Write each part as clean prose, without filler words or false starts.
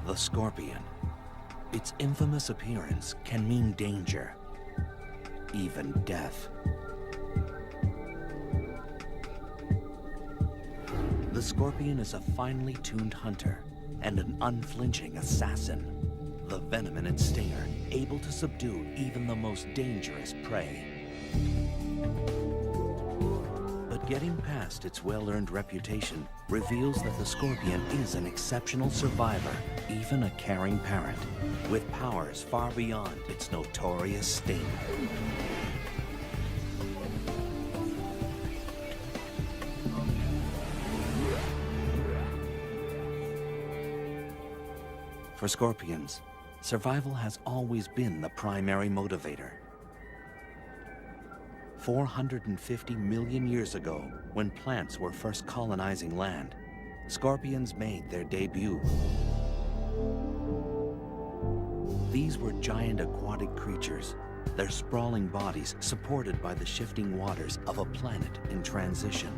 The scorpion. Its infamous appearance can mean danger, even death. The scorpion is a finely tuned hunter and an unflinching assassin. The venom in its stinger able to subdue even the most dangerous prey. But getting past its well-earned reputation reveals that the scorpion is an exceptional survivor, even a caring parent, with powers far beyond its notorious sting. For scorpions, survival has always been the primary motivator. 450 million years ago, when plants were first colonizing land, scorpions made their debut. These were giant aquatic creatures, their sprawling bodies supported by the shifting waters of a planet in transition.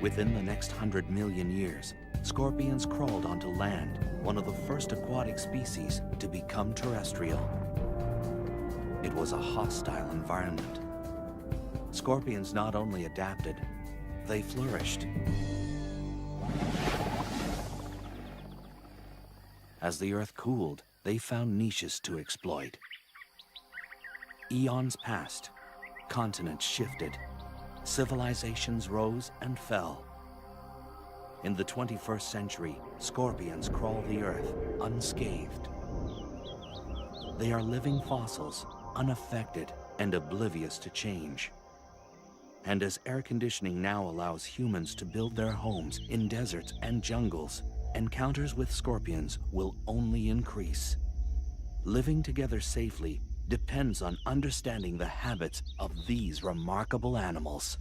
Within the next 100 million years, scorpions crawled onto land, one of the first aquatic species to become terrestrial. It was a hostile environment. Scorpions not only adapted, they flourished. As the Earth cooled, they found niches to exploit. Eons passed, continents shifted, civilizations rose and fell. In the 21st century, scorpions crawl the Earth unscathed. They are living fossils, unaffected and oblivious to change. And as air conditioning now allows humans to build their homes in deserts and jungles, encounters with scorpions will only increase. Living together safely depends on understanding the habits of these remarkable animals.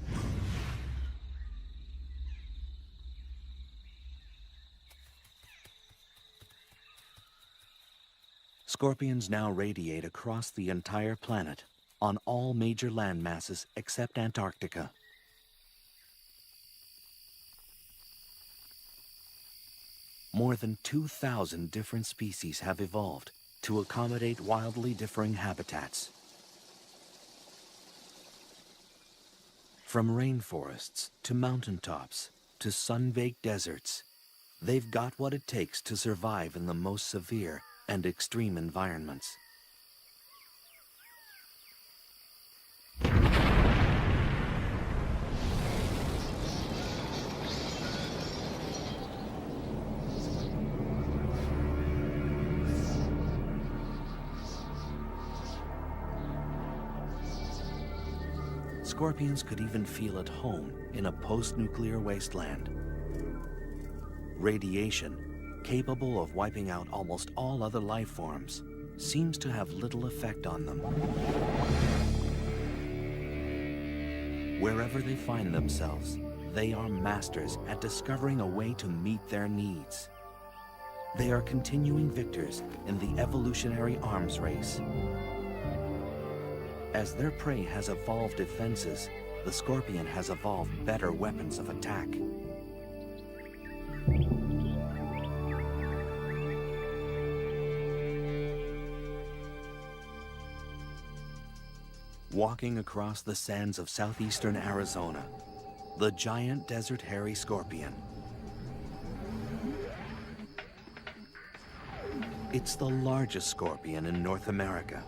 Scorpions now radiate across the entire planet, on all major land masses except Antarctica. More than 2,000 different species have evolved to accommodate wildly differing habitats. From rainforests to mountaintops to sun-baked deserts, they've got what it takes to survive in the most severe and extreme environments. Scorpions could even feel at home in a post-nuclear wasteland. Radiation, capable of wiping out almost all other life forms, seems to have little effect on them. Wherever they find themselves, they are masters at discovering a way to meet their needs. They are continuing victors in the evolutionary arms race. As their prey has evolved defenses, the scorpion has evolved better weapons of attack. Walking across the sands of southeastern Arizona, the giant desert hairy scorpion. It's the largest scorpion in North America.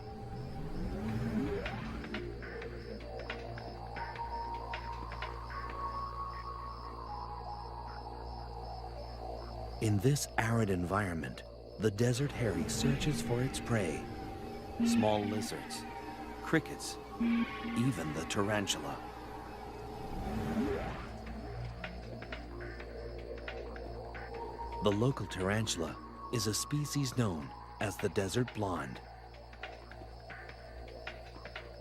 In this arid environment, the desert hairy searches for its prey, small lizards, crickets, even the tarantula. The local tarantula is a species known as the desert blonde.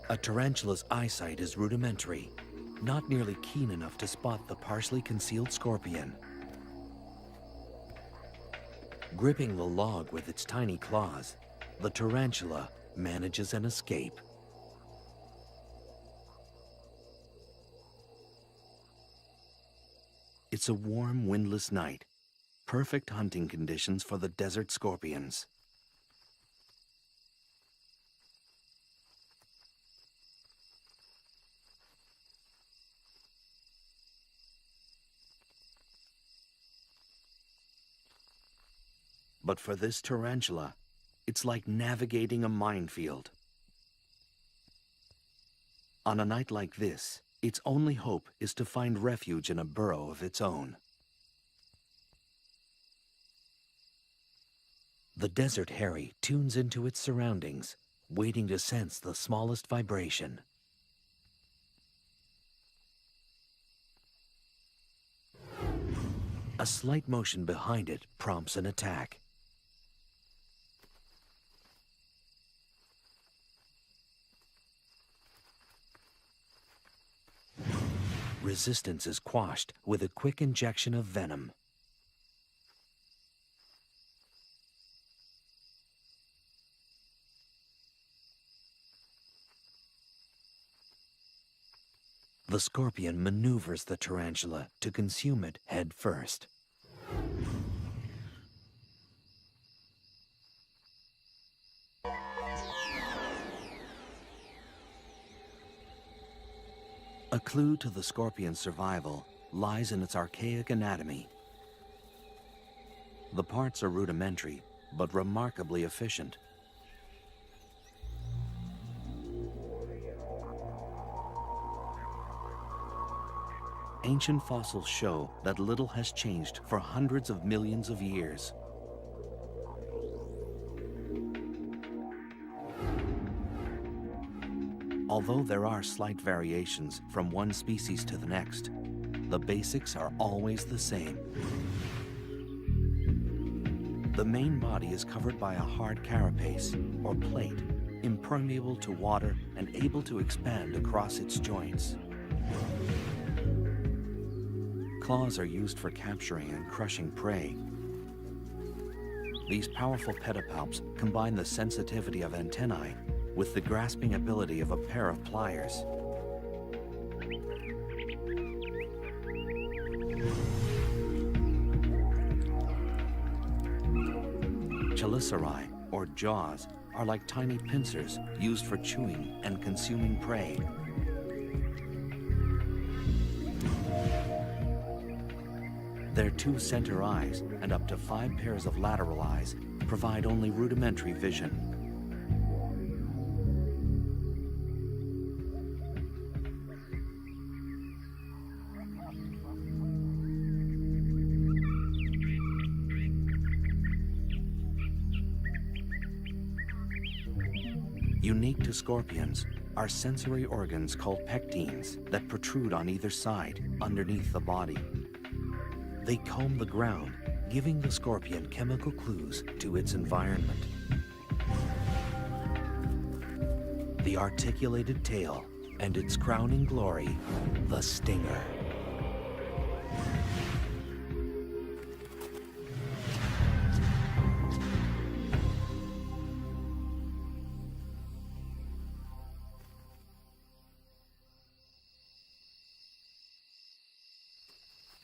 A tarantula's eyesight is rudimentary, not nearly keen enough to spot the partially concealed scorpion. Gripping the log with its tiny claws, the tarantula manages an escape. It's a warm, windless night. Perfect hunting conditions for the desert scorpions. But for this tarantula, it's like navigating a minefield. On a night like this, its only hope is to find refuge in a burrow of its own. The desert hairy tunes into its surroundings, waiting to sense the smallest vibration. A slight motion behind it prompts an attack. Resistance is quashed with a quick injection of venom. The scorpion maneuvers the tarantula to consume it head first. A clue to the scorpion's survival lies in its archaic anatomy. The parts are rudimentary, but remarkably efficient. Ancient fossils show that little has changed for hundreds of millions of years. Although there are slight variations from one species to the next, the basics are always the same. The main body is covered by a hard carapace, or plate, impermeable to water and able to expand across its joints. Claws are used for capturing and crushing prey. These powerful pedipalps combine the sensitivity of antennae with the grasping ability of a pair of pliers. Chelicerae, or jaws, are like tiny pincers used for chewing and consuming prey. Their 2 center eyes and up to 5 pairs of lateral eyes provide only rudimentary vision. Unique to scorpions are sensory organs called pectines that protrude on either side, underneath the body. They comb the ground, giving the scorpion chemical clues to its environment. The articulated tail, and its crowning glory, the stinger.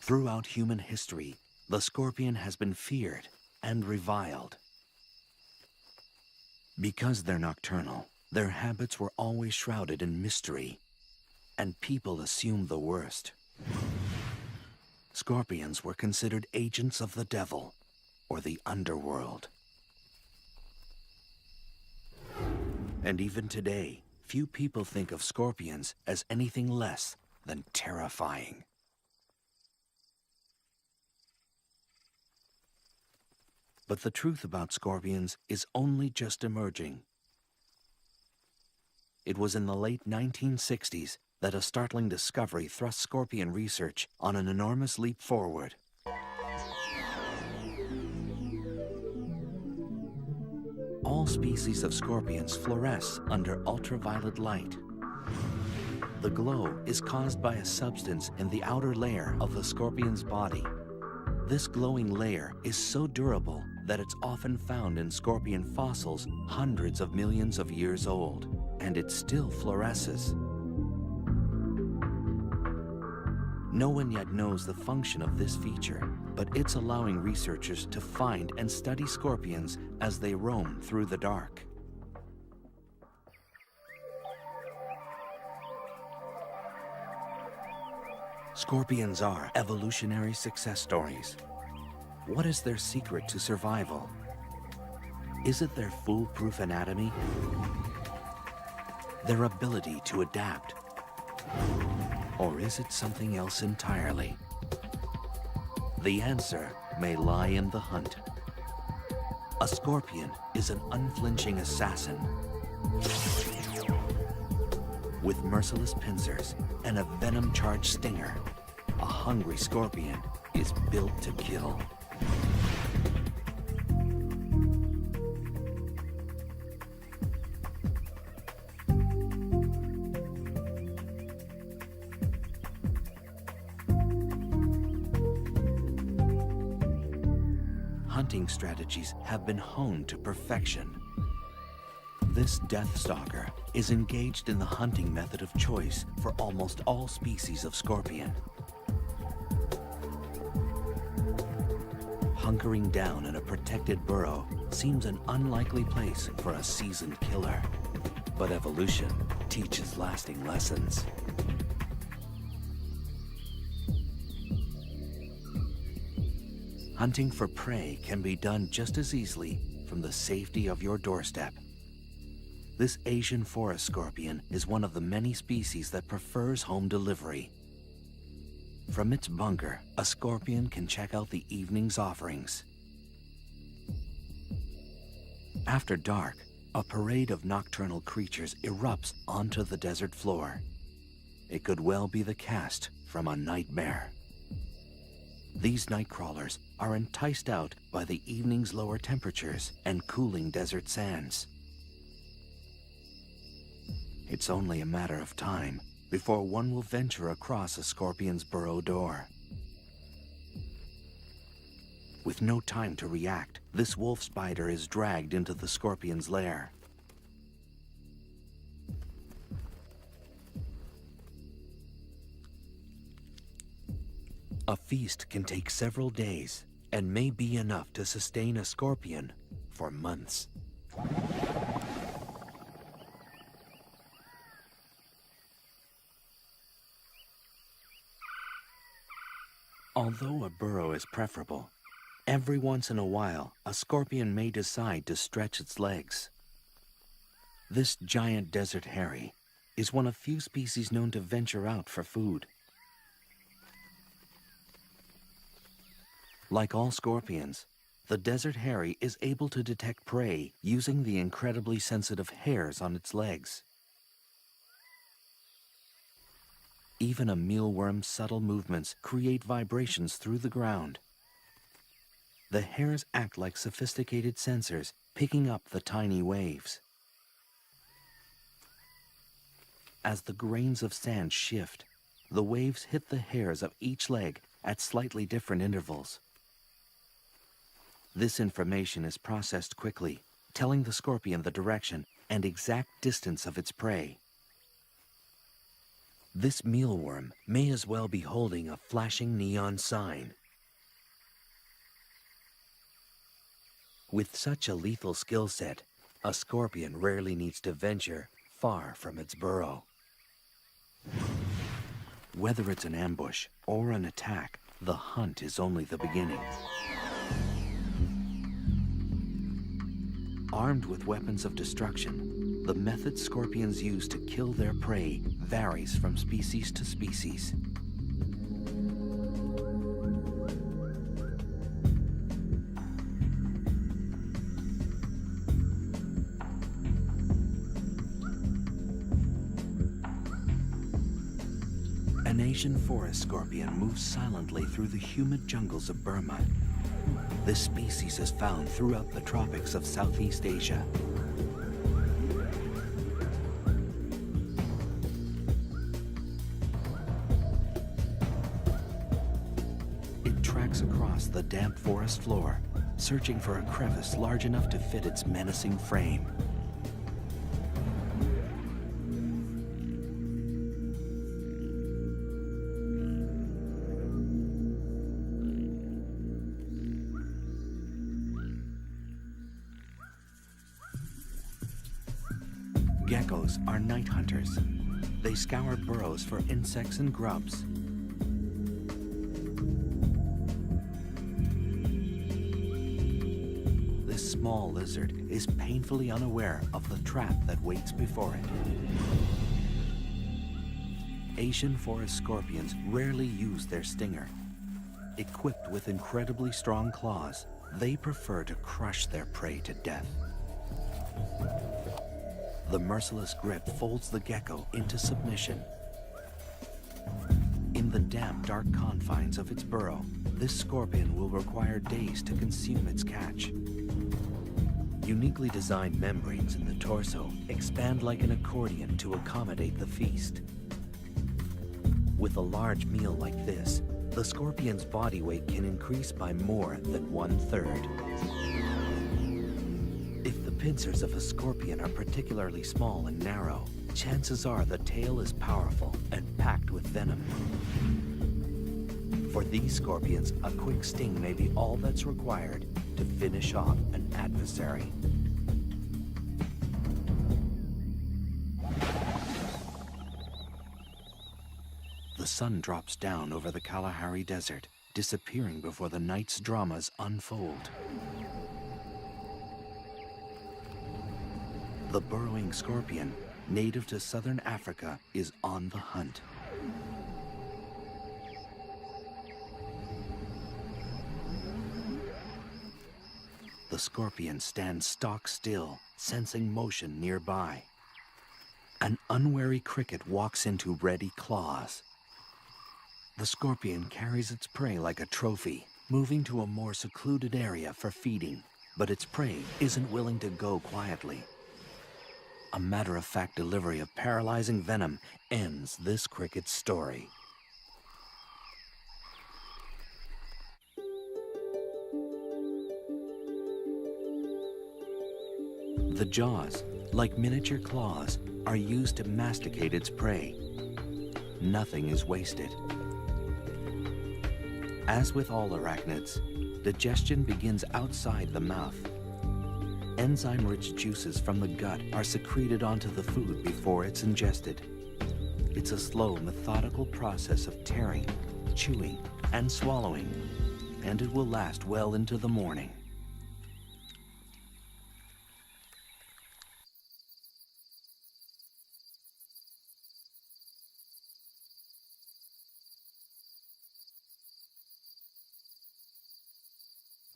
Throughout human history, the scorpion has been feared and reviled. Because they're nocturnal, their habits were always shrouded in mystery, and people assumed the worst. Scorpions were considered agents of the devil, or the underworld. And even today, few people think of scorpions as anything less than terrifying. But the truth about scorpions is only just emerging. It was in the late 1960s that a startling discovery thrust scorpion research on an enormous leap forward. All species of scorpions fluoresce under ultraviolet light. The glow is caused by a substance in the outer layer of the scorpion's body. This glowing layer is so durable that it's often found in scorpion fossils hundreds of millions of years old, and it still fluoresces. No one yet knows the function of this feature, but it's allowing researchers to find and study scorpions as they roam through the dark. Scorpions are evolutionary success stories. What is their secret to survival? Is it their foolproof anatomy? Their ability to adapt? Or is it something else entirely? The answer may lie in the hunt. A scorpion is an unflinching assassin with merciless pincers and a venom-charged stinger. A hungry scorpion is built to kill. Hunting strategies have been honed to perfection. This death stalker is engaged in the hunting method of choice for almost all species of scorpion. Hunkering down in a protected burrow seems an unlikely place for a seasoned killer, but evolution teaches lasting lessons. Hunting for prey can be done just as easily from the safety of your doorstep. This Asian forest scorpion is one of the many species that prefers home delivery. From its bunker, a scorpion can check out the evening's offerings. After dark, a parade of nocturnal creatures erupts onto the desert floor. It could well be the cast from a nightmare. These night crawlers are enticed out by the evening's lower temperatures and cooling desert sands. It's only a matter of time before one will venture across a scorpion's burrow door. With no time to react, this wolf spider is dragged into the scorpion's lair. A feast can take several days and may be enough to sustain a scorpion for months. Although a burrow is preferable, every once in a while, a scorpion may decide to stretch its legs. This giant desert hairy is one of few species known to venture out for food. Like all scorpions, the desert hairy is able to detect prey using the incredibly sensitive hairs on its legs. Even a mealworm's subtle movements create vibrations through the ground. The hairs act like sophisticated sensors, picking up the tiny waves. As the grains of sand shift, the waves hit the hairs of each leg at slightly different intervals. This information is processed quickly, telling the scorpion the direction and exact distance of its prey. This mealworm may as well be holding a flashing neon sign. With such a lethal skill set, a scorpion rarely needs to venture far from its burrow. Whether it's an ambush or an attack, the hunt is only the beginning. Armed with weapons of destruction, the method scorpions use to kill their prey varies from species to species. An Asian forest scorpion moves silently through the humid jungles of Burma. This species is found throughout the tropics of Southeast Asia. It tracks across the damp forest floor, searching for a crevice large enough to fit its menacing frame. geckos are night hunters. They scour burrows for insects and grubs. This small lizard is painfully unaware of the trap that waits before it. Asian forest scorpions rarely use their stinger. Equipped with incredibly strong claws, they prefer to crush their prey to death. The merciless grip folds the gecko into submission. In the damp, dark confines of its burrow, this scorpion will require days to consume its catch. Uniquely designed membranes in the torso expand like an accordion to accommodate the feast. With a large meal like this, the scorpion's body weight can increase by more than 1/3. If the pincers of a scorpion are particularly small and narrow, chances are the tail is powerful and packed with venom. For these scorpions, a quick sting may be all that's required to finish off an adversary. The sun drops down over the Kalahari Desert, disappearing before the night's dramas unfold. The burrowing scorpion, native to southern Africa, is on the hunt. The scorpion stands stock still, sensing motion nearby. An unwary cricket walks into ready claws. The scorpion carries its prey like a trophy, moving to a more secluded area for feeding, but its prey isn't willing to go quietly. A matter-of-fact delivery of paralyzing venom ends this cricket's story. The jaws, like miniature claws, are used to masticate its prey. Nothing is wasted. As with all arachnids, digestion begins outside the mouth. Enzyme-rich juices from the gut are secreted onto the food before it's ingested. It's a slow, methodical process of tearing, chewing, and swallowing, and it will last well into the morning.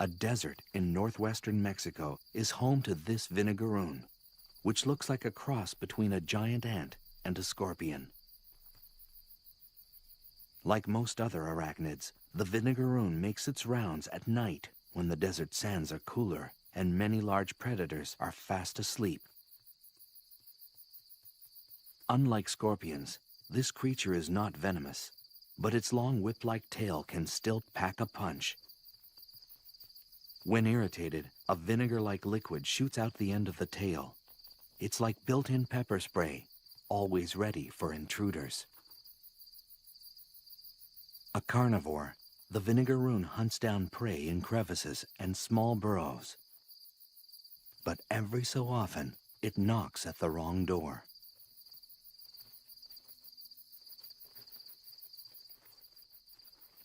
A desert in northwestern Mexico is home to this vinegaroon, which looks like a cross between a giant ant and a scorpion. Like most other arachnids, the vinegaroon makes its rounds at night when the desert sands are cooler and many large predators are fast asleep. Unlike scorpions, this creature is not venomous, but its long whip-like tail can still pack a punch. When irritated, a vinegar-like liquid shoots out the end of the tail. It's like built-in pepper spray, always ready for intruders. A carnivore, the vinegaroon hunts down prey in crevices and small burrows. But every so often, it knocks at the wrong door.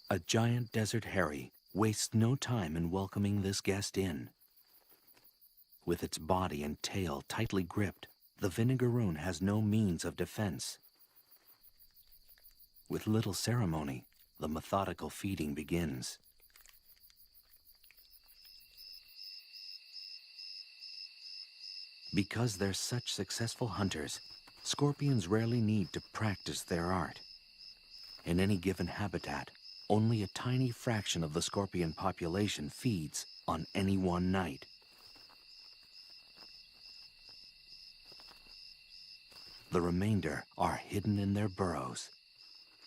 A giant desert hairy wastes no time in welcoming this guest in. With its body and tail tightly gripped, the vinegaroon has no means of defense. With little ceremony, the methodical feeding begins. Because they're such successful hunters, scorpions rarely need to practice their art. In any given habitat, only a tiny fraction of the scorpion population feeds on any one night. The remainder are hidden in their burrows,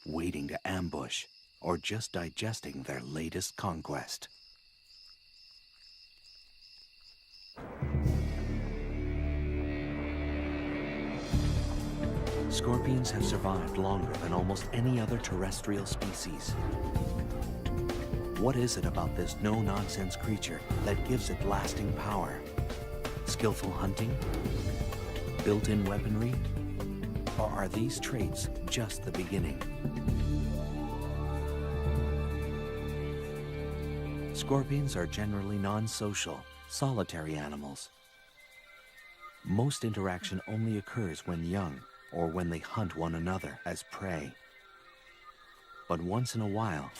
waiting to ambush or just digesting their latest conquest. Scorpions have survived longer than almost any other terrestrial species. What is it about this no-nonsense creature that gives it lasting power? Skillful hunting? built-in weaponry? Or are these traits just the beginning? Scorpions are generally non-social, solitary animals. Most interaction only occurs when young or when they hunt one another as prey. But once in a while,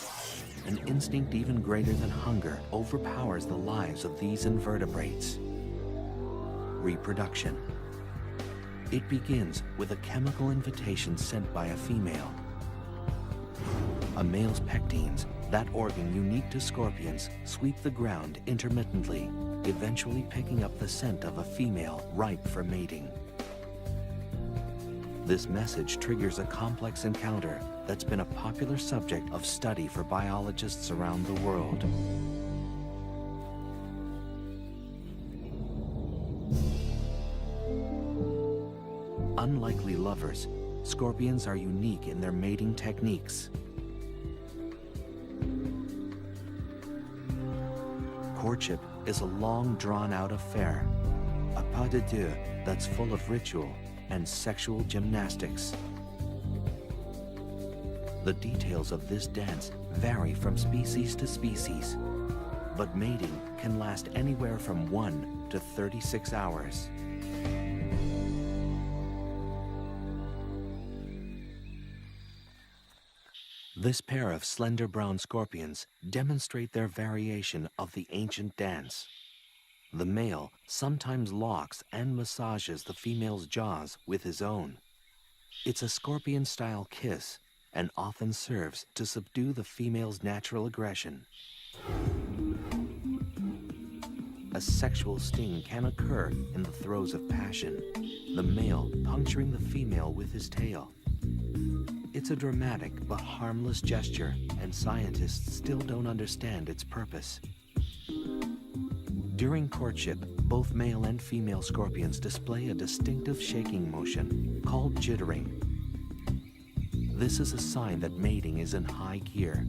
an instinct even greater than hunger overpowers the lives of these invertebrates. Reproduction. It begins with a chemical invitation sent by a female. A male's pectines, that organ unique to scorpions, sweep the ground intermittently, eventually picking up the scent of a female ripe for mating. This message triggers a complex encounter that's been a popular subject of study for biologists around the world. Unlikely lovers, scorpions are unique in their mating techniques. Courtship is a long, drawn-out affair, a pas de deux that's full of ritual and sexual gymnastics. The details of this dance vary from species to species, but mating can last anywhere from 1 to 36 hours. This pair of slender brown scorpions demonstrate their variation of the ancient dance. The male sometimes locks and massages the female's jaws with his own. It's a scorpion-style kiss and often serves to subdue the female's natural aggression. A sexual sting can occur in the throes of passion, the male puncturing the female with his tail. It's a dramatic but harmless gesture, and scientists still don't understand its purpose. During courtship, both male and female scorpions display a distinctive shaking motion called jittering. This is a sign that mating is in high gear.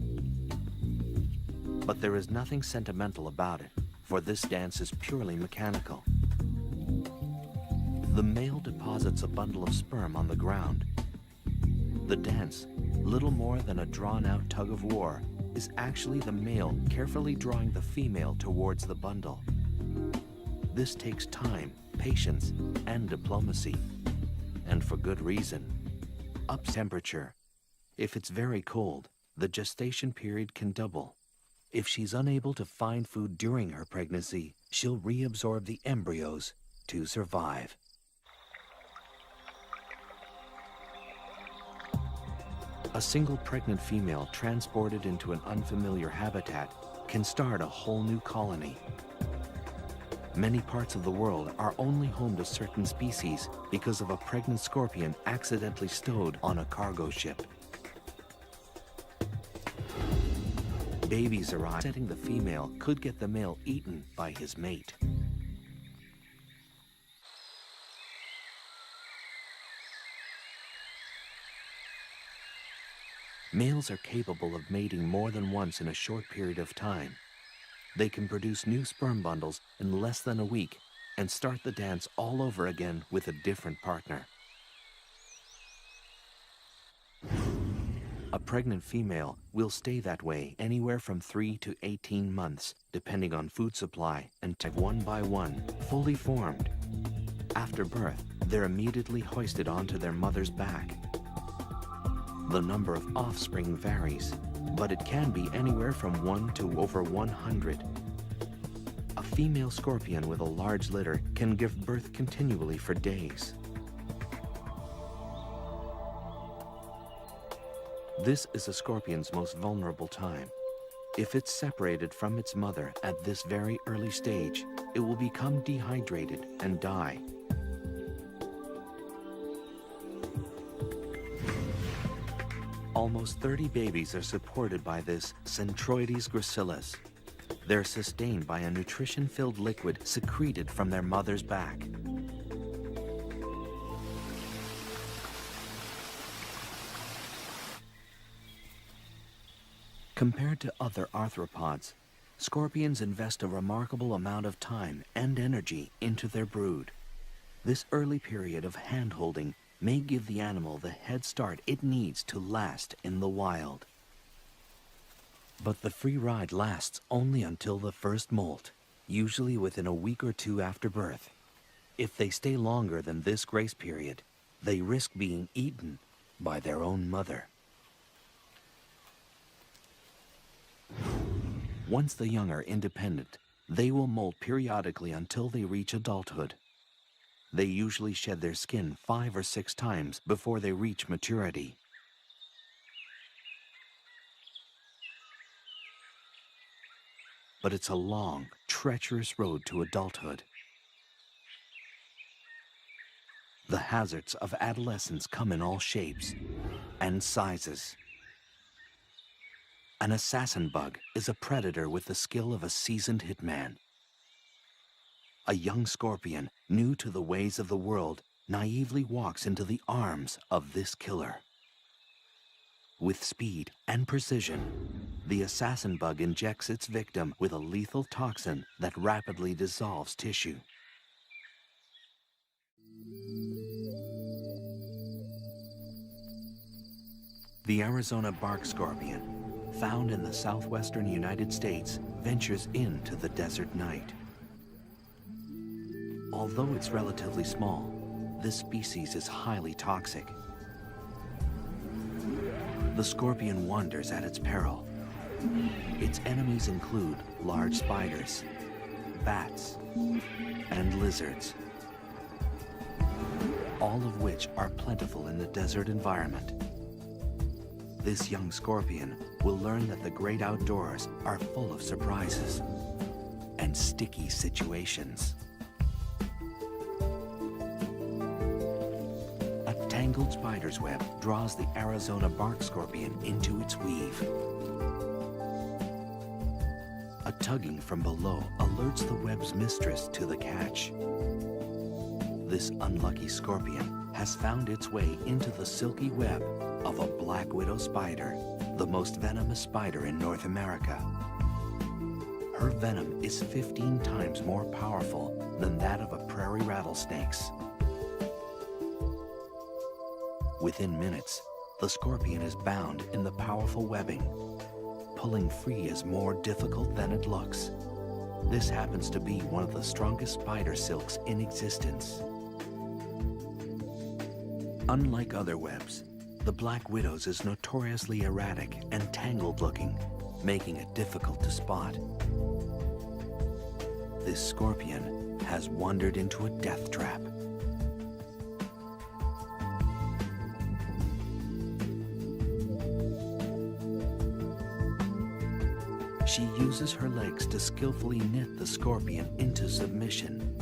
But there is nothing sentimental about it, for this dance is purely mechanical. The male deposits a bundle of sperm on the ground. The dance, little more than a drawn-out tug-of-war, is actually the male carefully drawing the female towards the bundle. This takes time, patience, and diplomacy. And for good reason. Up temperature. If it's very cold, the gestation period can double. If she's unable to find food during her pregnancy, she'll reabsorb the embryos to survive. A single pregnant female transported into an unfamiliar habitat can start a whole new colony. Many parts of the world are only home to certain species because of a pregnant scorpion accidentally stowed on a cargo ship. Babies arrive, setting the female could get the male eaten by his mate. Males are capable of mating more than once in a short period of time. They can produce new sperm bundles in less than a week and start the dance all over again with a different partner. A pregnant female will stay that way anywhere from 3 to 18 months, depending on food supply, and take one by one, fully formed. After birth, they're immediately hoisted onto their mother's back. The number of offspring varies, but it can be anywhere from 1 to over 100. A female scorpion with a large litter can give birth continually for days. This is a scorpion's most vulnerable time. If it's separated from its mother at this very early stage, it will become dehydrated and die. Almost 30 babies are supported by this Centroides gracilis. They're sustained by a nutrition-filled liquid secreted from their mother's back. Compared to other arthropods, scorpions invest a remarkable amount of time and energy into their brood. This early period of hand-holding may give the animal the head start it needs to last in the wild. But the free ride lasts only until the first molt, usually within a week or two after birth. If they stay longer than this grace period, they risk being eaten by their own mother. Once the young are independent, they will molt periodically until they reach adulthood. They usually shed their skin 5 or 6 times before they reach maturity. But it's a long, treacherous road to adulthood. The hazards of adolescence come in all shapes and sizes. An assassin bug is a predator with the skill of a seasoned hitman. A young scorpion, new to the ways of the world, naively walks into the arms of this killer. With speed and precision, the assassin bug injects its victim with a lethal toxin that rapidly dissolves tissue. The Arizona bark scorpion, found in the southwestern United States, ventures into the desert night. Although it's relatively small, this species is highly toxic. The scorpion wanders at its peril. Its enemies include large spiders, bats, and lizards, all of which are plentiful in the desert environment. This young scorpion will learn that the great outdoors are full of surprises and sticky situations. A tangled spider's web draws the Arizona bark scorpion into its weave. A tugging from below alerts the web's mistress to the catch. This unlucky scorpion has found its way into the silky web of a black widow spider, the most venomous spider in North America. Her venom is 15 times more powerful than that of a prairie rattlesnake's. Within minutes, the scorpion is bound in the powerful webbing. Pulling free is more difficult than it looks. This happens to be one of the strongest spider silks in existence. Unlike other webs, the black widow's is notoriously erratic and tangled-looking, making it difficult to spot. This scorpion has wandered into a death trap. She uses her legs to skillfully knit the scorpion into submission.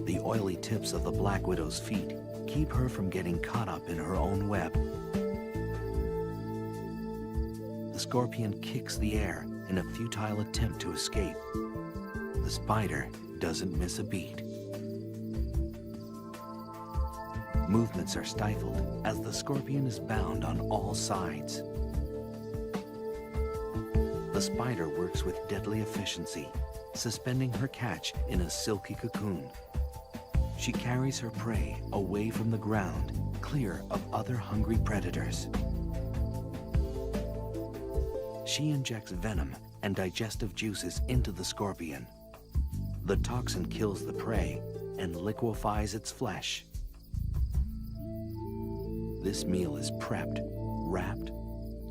The oily tips of the black widow's feet keep her from getting caught up in her own web. The scorpion kicks the air in a futile attempt to escape. The spider doesn't miss a beat. Movements are stifled as the scorpion is bound on all sides. The spider works with deadly efficiency, suspending her catch in a silky cocoon. She carries her prey away from the ground, clear of other hungry predators. She injects venom and digestive juices into the scorpion. The toxin kills the prey and liquefies its flesh. This meal is prepped, wrapped,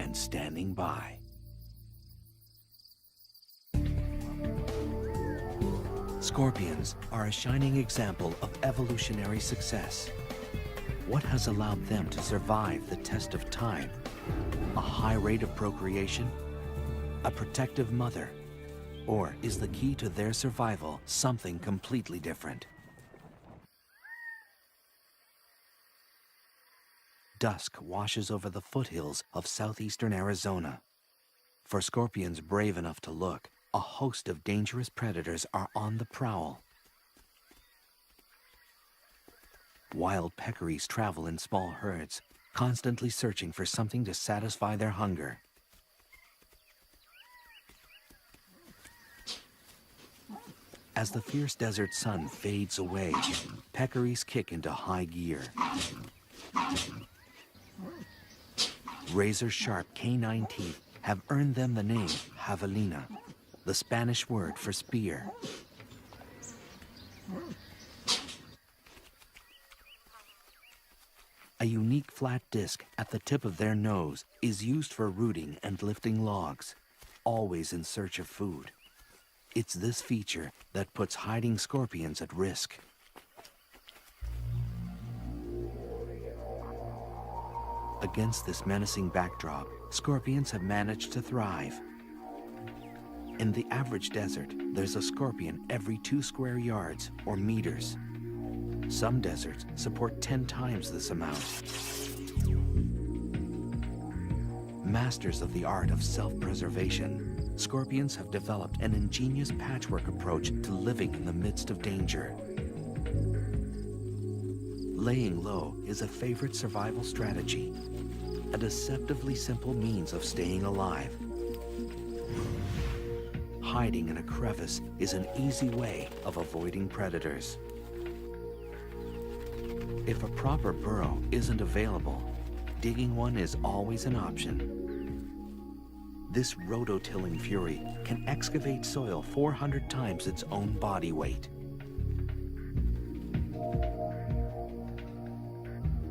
and standing by. Scorpions are a shining example of evolutionary success. What has allowed them to survive the test of time? A high rate of procreation? A protective mother? Or is the key to their survival something completely different? Dusk washes over the foothills of southeastern Arizona. For scorpions brave enough to look, a host of dangerous predators are on the prowl. Wild peccaries travel in small herds, constantly searching for something to satisfy their hunger. As the fierce desert sun fades away, peccaries kick into high gear. Razor-sharp canine teeth have earned them the name javelina, the Spanish word for spear. A unique flat disc at the tip of their nose is used for rooting and lifting logs, always in search of food. It's this feature that puts hiding scorpions at risk. Against this menacing backdrop, scorpions have managed to thrive. In the average desert, there's a scorpion every 2 square yards or meters. Some deserts support 10 times this amount. Masters of the art of self-preservation, scorpions have developed an ingenious patchwork approach to living in the midst of danger. Laying low is a favorite survival strategy, a deceptively simple means of staying alive. Hiding in a crevice is an easy way of avoiding predators. If a proper burrow isn't available, digging one is always an option. This rototilling fury can excavate soil 400 times its own body weight.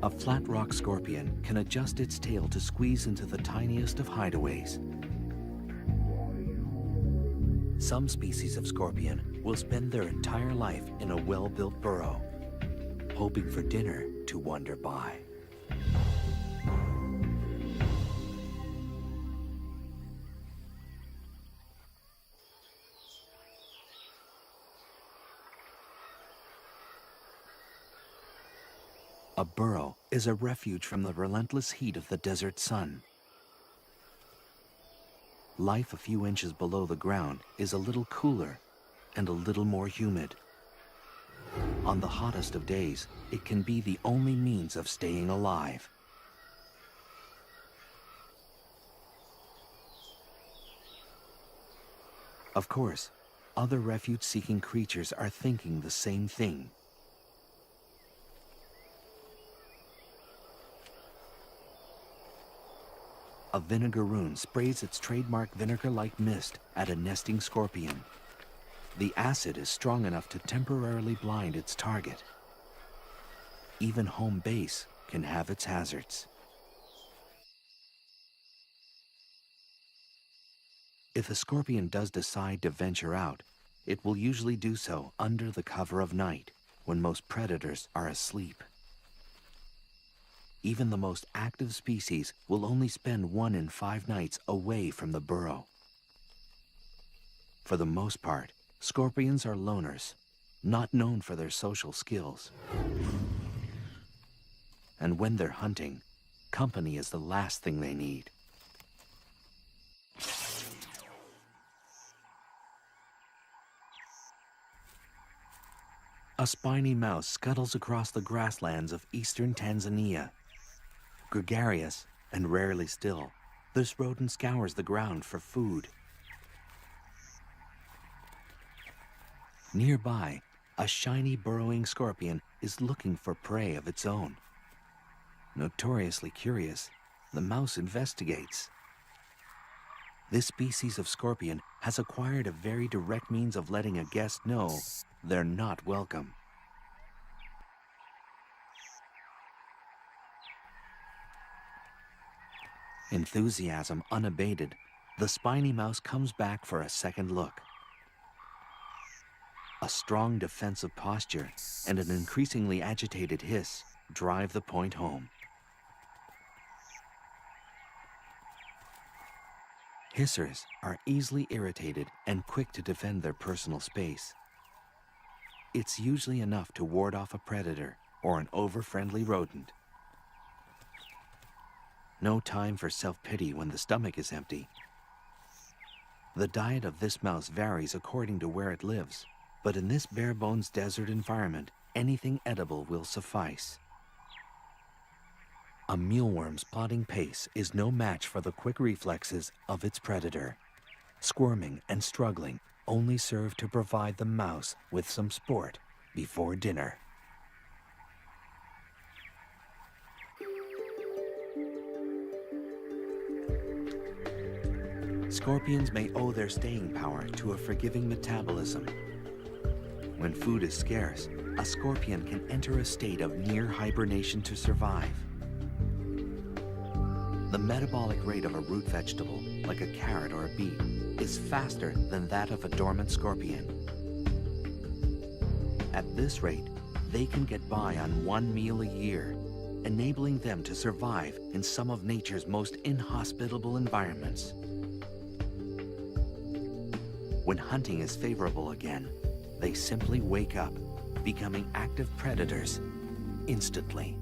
A flat rock scorpion can adjust its tail to squeeze into the tiniest of hideaways. Some species of scorpion will spend their entire life in a well-built burrow, hoping for dinner to wander by. A burrow is a refuge from the relentless heat of the desert sun. Life a few inches below the ground is a little cooler and a little more humid. On the hottest of days, it can be the only means of staying alive. Of course, other refuge-seeking creatures are thinking the same thing. A vinegaroon sprays its trademark vinegar-like mist at a nesting scorpion. The acid is strong enough to temporarily blind its target. Even home base can have its hazards. If a scorpion does decide to venture out, it will usually do so under the cover of night, when most predators are asleep. Even the most active species will only spend 1 in 5 nights away from the burrow. For the most part, scorpions are loners, not known for their social skills. And when they're hunting, company is the last thing they need. A spiny mouse scuttles across the grasslands of eastern Tanzania. Gregarious and rarely still, this rodent scours the ground for food. Nearby, a shiny burrowing scorpion is looking for prey of its own. Notoriously curious, the mouse investigates. This species of scorpion has acquired a very direct means of letting a guest know they're not welcome. Enthusiasm unabated, the spiny mouse comes back for a second look. A strong defensive posture and an increasingly agitated hiss drive the point home. Hissers are easily irritated and quick to defend their personal space. It's usually enough to ward off a predator or an over-friendly rodent. No time for self-pity when the stomach is empty. The diet of this mouse varies according to where it lives, but in this bare-bones desert environment, anything edible will suffice. A mealworm's plodding pace is no match for the quick reflexes of its predator. Squirming and struggling, only serve to provide the mouse with some sport before dinner. Scorpions may owe their staying power to a forgiving metabolism. When food is scarce, a scorpion can enter a state of near hibernation to survive. The metabolic rate of a root vegetable, like a carrot or a beet, is faster than that of a dormant scorpion. At this rate, they can get by on one meal a year, enabling them to survive in some of nature's most inhospitable environments. When hunting is favorable again, they simply wake up, becoming active predators instantly.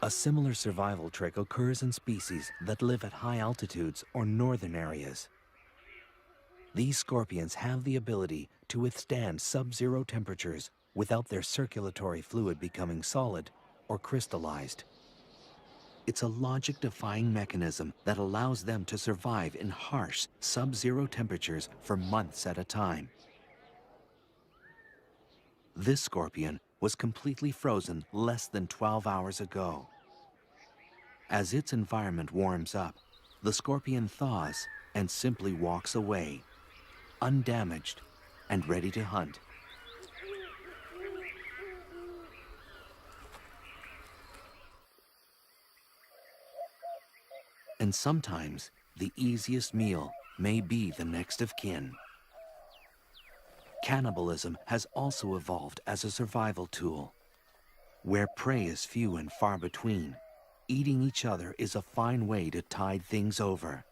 A similar survival trick occurs in species that live at high altitudes or northern areas. These scorpions have the ability to withstand sub-zero temperatures without their circulatory fluid becoming solid or crystallized. It's a logic-defying mechanism that allows them to survive in harsh, sub-zero temperatures for months at a time. This scorpion was completely frozen less than 12 hours ago. As its environment warms up, the scorpion thaws and simply walks away, undamaged and ready to hunt. And sometimes, the easiest meal may be the next of kin. Cannibalism has also evolved as a survival tool. Where prey is few and far between, eating each other is a fine way to tide things over.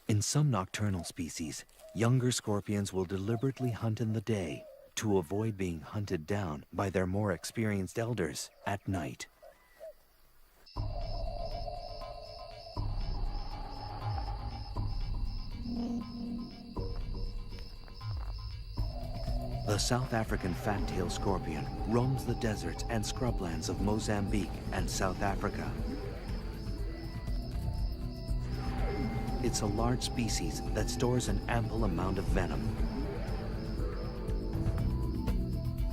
In some nocturnal species, younger scorpions will deliberately hunt in the day to avoid being hunted down by their more experienced elders at night. The South African fat-tailed scorpion roams the deserts and scrublands of Mozambique and South Africa. It's a large species that stores an ample amount of venom.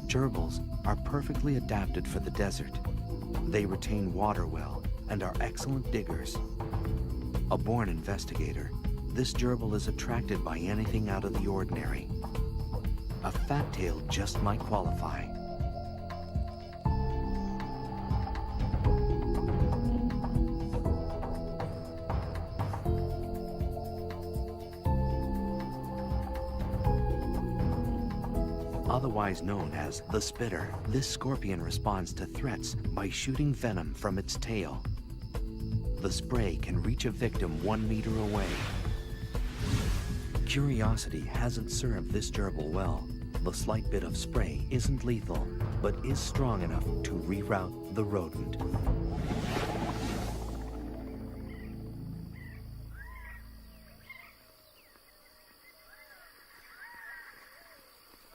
Gerbils are perfectly adapted for the desert. They retain water well and are excellent diggers. A born investigator, this gerbil is attracted by anything out of the ordinary. A fat tail just might qualify. Otherwise known as the spitter, this scorpion responds to threats by shooting venom from its tail. The spray can reach a victim 1 meter away. Curiosity hasn't served this gerbil well. The slight bit of spray isn't lethal, but is strong enough to reroute the rodent.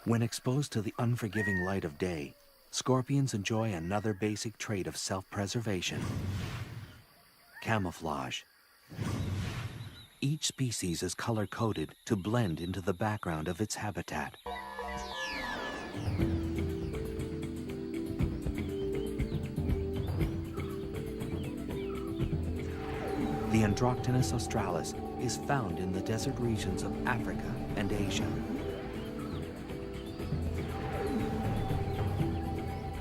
When exposed to the unforgiving light of day, scorpions enjoy another basic trait of self-preservation: camouflage. Each species is color-coded to blend into the background of its habitat. The Androctonus australis is found in the desert regions of Africa and Asia.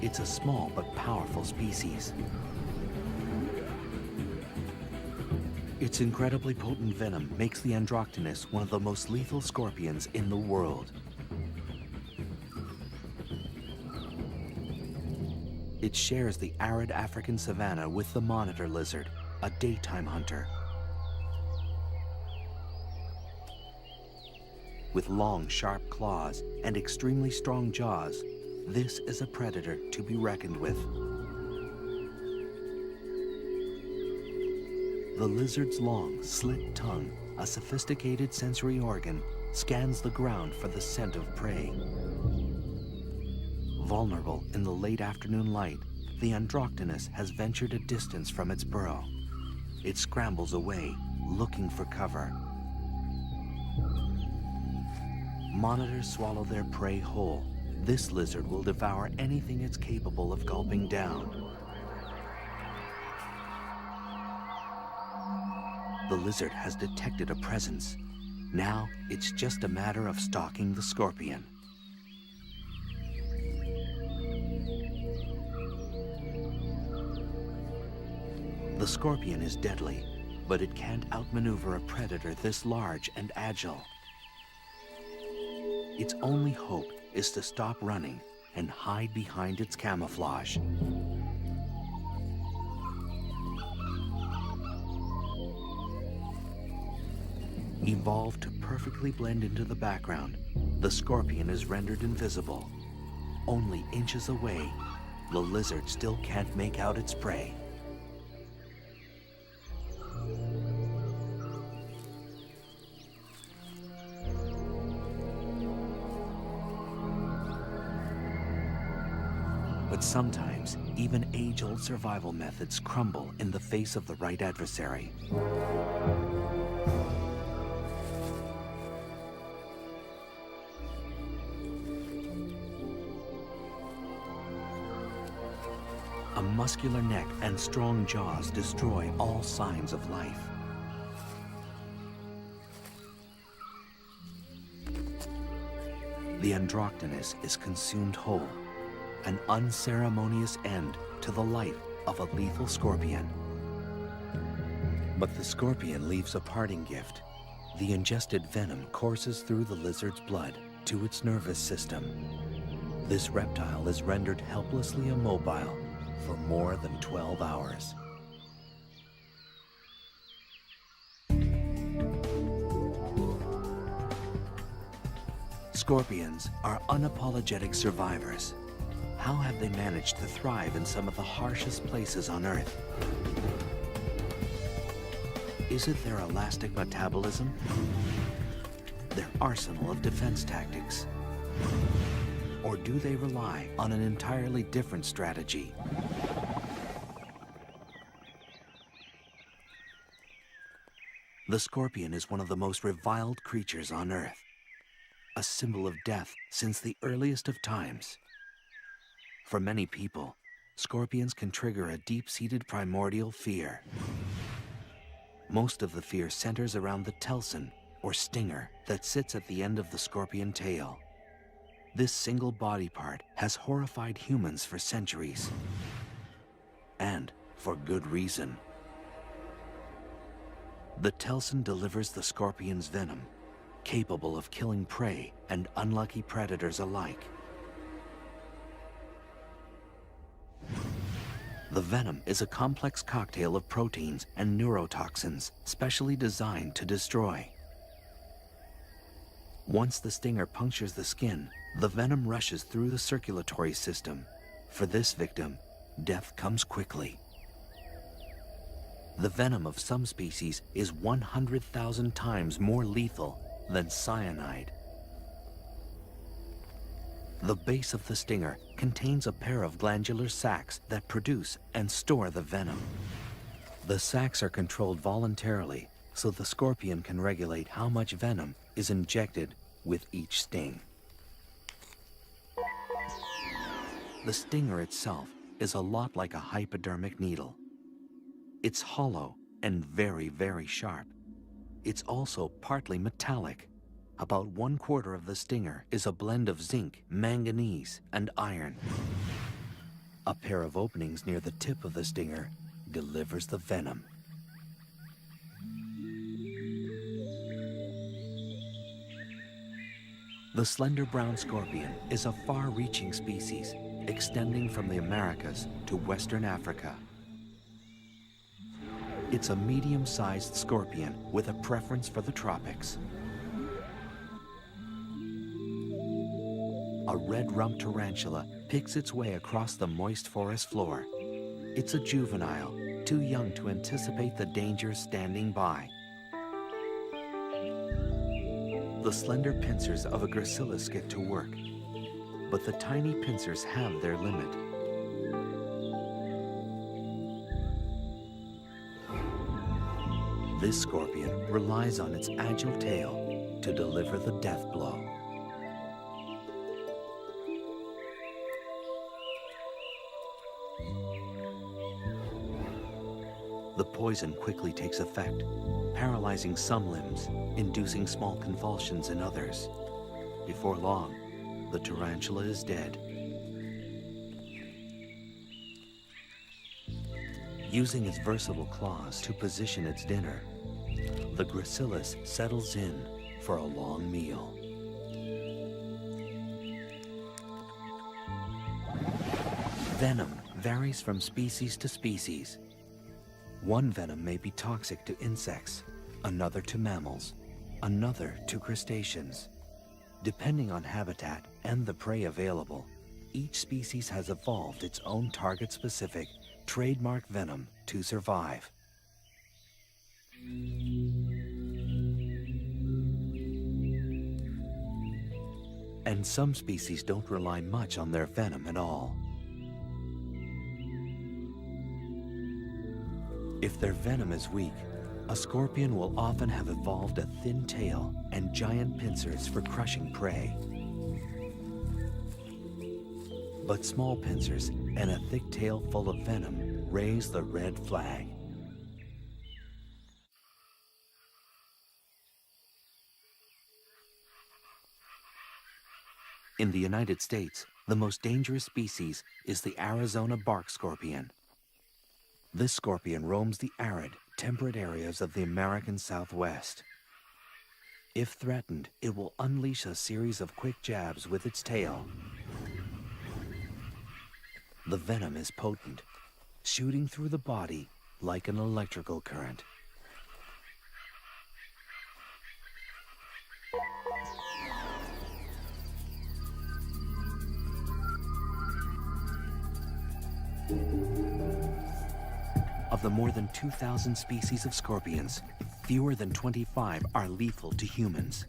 It's a small but powerful species. Its incredibly potent venom makes the Androctonus one of the most lethal scorpions in the world. It shares the arid African savanna with the monitor lizard, a daytime hunter. With long, sharp claws and extremely strong jaws, this is a predator to be reckoned with. The lizard's long, slit tongue, a sophisticated sensory organ, scans the ground for the scent of prey. Vulnerable in the late afternoon light, the Androctonus has ventured a distance from its burrow. It scrambles away, looking for cover. Monitors swallow their prey whole. This lizard will devour anything it's capable of gulping down. The lizard has detected a presence. Now it's just a matter of stalking the scorpion. The scorpion is deadly, but it can't outmaneuver a predator this large and agile. Its only hope is to stop running and hide behind its camouflage. Evolved to perfectly blend into the background, the scorpion is rendered invisible. Only inches away, the lizard still can't make out its prey. But sometimes, even age-old survival methods crumble in the face of the right adversary. A muscular neck and strong jaws destroy all signs of life. The Androctonus is consumed whole, an unceremonious end to the life of a lethal scorpion. But the scorpion leaves a parting gift. The ingested venom courses through the lizard's blood to its nervous system. This reptile is rendered helplessly immobile for more than 12 hours. Scorpions are unapologetic survivors. How have they managed to thrive in some of the harshest places on Earth? Is it their elastic metabolism? Their arsenal of defense tactics? Or do they rely on an entirely different strategy? The scorpion is one of the most reviled creatures on Earth, a symbol of death since the earliest of times. For many people, scorpions can trigger a deep-seated primordial fear. Most of the fear centers around the telson, or stinger, that sits at the end of the scorpion tail. This single body part has horrified humans for centuries. And for good reason. The telson delivers the scorpion's venom, capable of killing prey and unlucky predators alike. The venom is a complex cocktail of proteins and neurotoxins specially designed to destroy. Once the stinger punctures the skin, the venom rushes through the circulatory system. For this victim, death comes quickly. The venom of some species is 100,000 times more lethal than cyanide. The base of the stinger contains a pair of glandular sacs that produce and store the venom. The sacs are controlled voluntarily, so the scorpion can regulate how much venom is injected with each sting. The stinger itself is a lot like a hypodermic needle. It's hollow and very, very sharp. It's also partly metallic. About 1/4 of the stinger is a blend of zinc, manganese, and iron. A pair of openings near the tip of the stinger delivers the venom. The slender brown scorpion is a far-reaching species, extending from the Americas to Western Africa. It's a medium-sized scorpion with a preference for the tropics. A red-rumped tarantula picks its way across the moist forest floor. It's a juvenile, too young to anticipate the dangers standing by. The slender pincers of a gracilis get to work, but the tiny pincers have their limit. This scorpion relies on its agile tail to deliver the death blow. The poison quickly takes effect, paralyzing some limbs, inducing small convulsions in others. Before long, the tarantula is dead. Using its versatile claws to position its dinner, the gracilis settles in for a long meal. Venom varies from species to species. One venom may be toxic to insects, another to mammals, another to crustaceans. Depending on habitat and the prey available, each species has evolved its own target-specific, trademark venom to survive. And some species don't rely much on their venom at all. If their venom is weak, a scorpion will often have evolved a thin tail and giant pincers for crushing prey. But small pincers and a thick tail full of venom raise the red flag. In the United States, the most dangerous species is the Arizona bark scorpion. This scorpion roams the arid, temperate areas of the American Southwest. If threatened, it will unleash a series of quick jabs with its tail. The venom is potent, shooting through the body like an electrical current. Of the more than 2,000 species of scorpions, fewer than 25 are lethal to humans.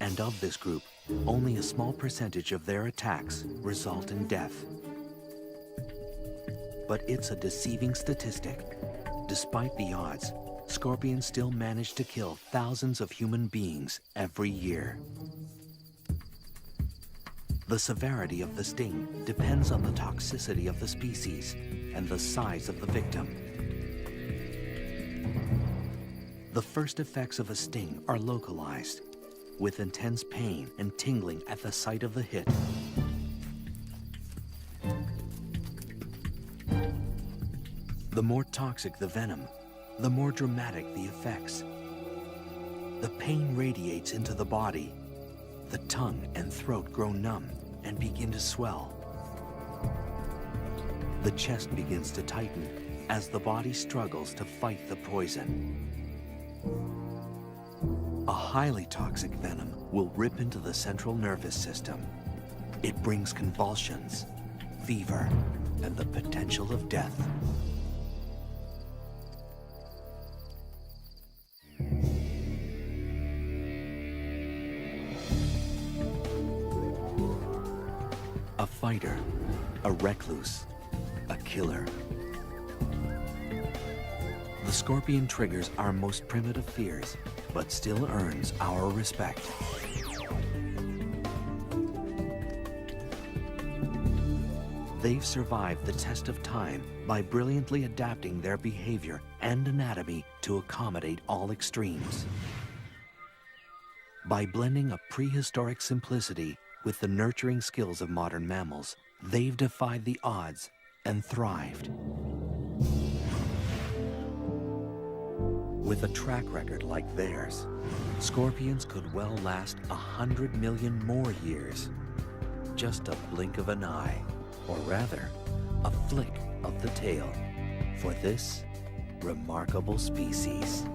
And of this group, only a small percentage of their attacks result in death. But it's a deceiving statistic. Despite the odds, scorpions still manage to kill thousands of human beings every year. The severity of the sting depends on the toxicity of the species and the size of the victim. The first effects of a sting are localized, with intense pain and tingling at the site of the hit. The more toxic the venom, the more dramatic the effects. The pain radiates into the body. The tongue and throat grow numb and begin to swell. The chest begins to tighten as the body struggles to fight the poison. A highly toxic venom will rip into the central nervous system. It brings convulsions, fever, and the potential of death. A fighter, a recluse, a killer. The scorpion triggers our most primitive fears, but still earns our respect. They've survived the test of time by brilliantly adapting their behavior and anatomy to accommodate all extremes. By blending a prehistoric simplicity with the nurturing skills of modern mammals, they've defied the odds and thrived. With a track record like theirs, scorpions could well last 100 million more years. Just a blink of an eye, or rather, a flick of the tail for this remarkable species.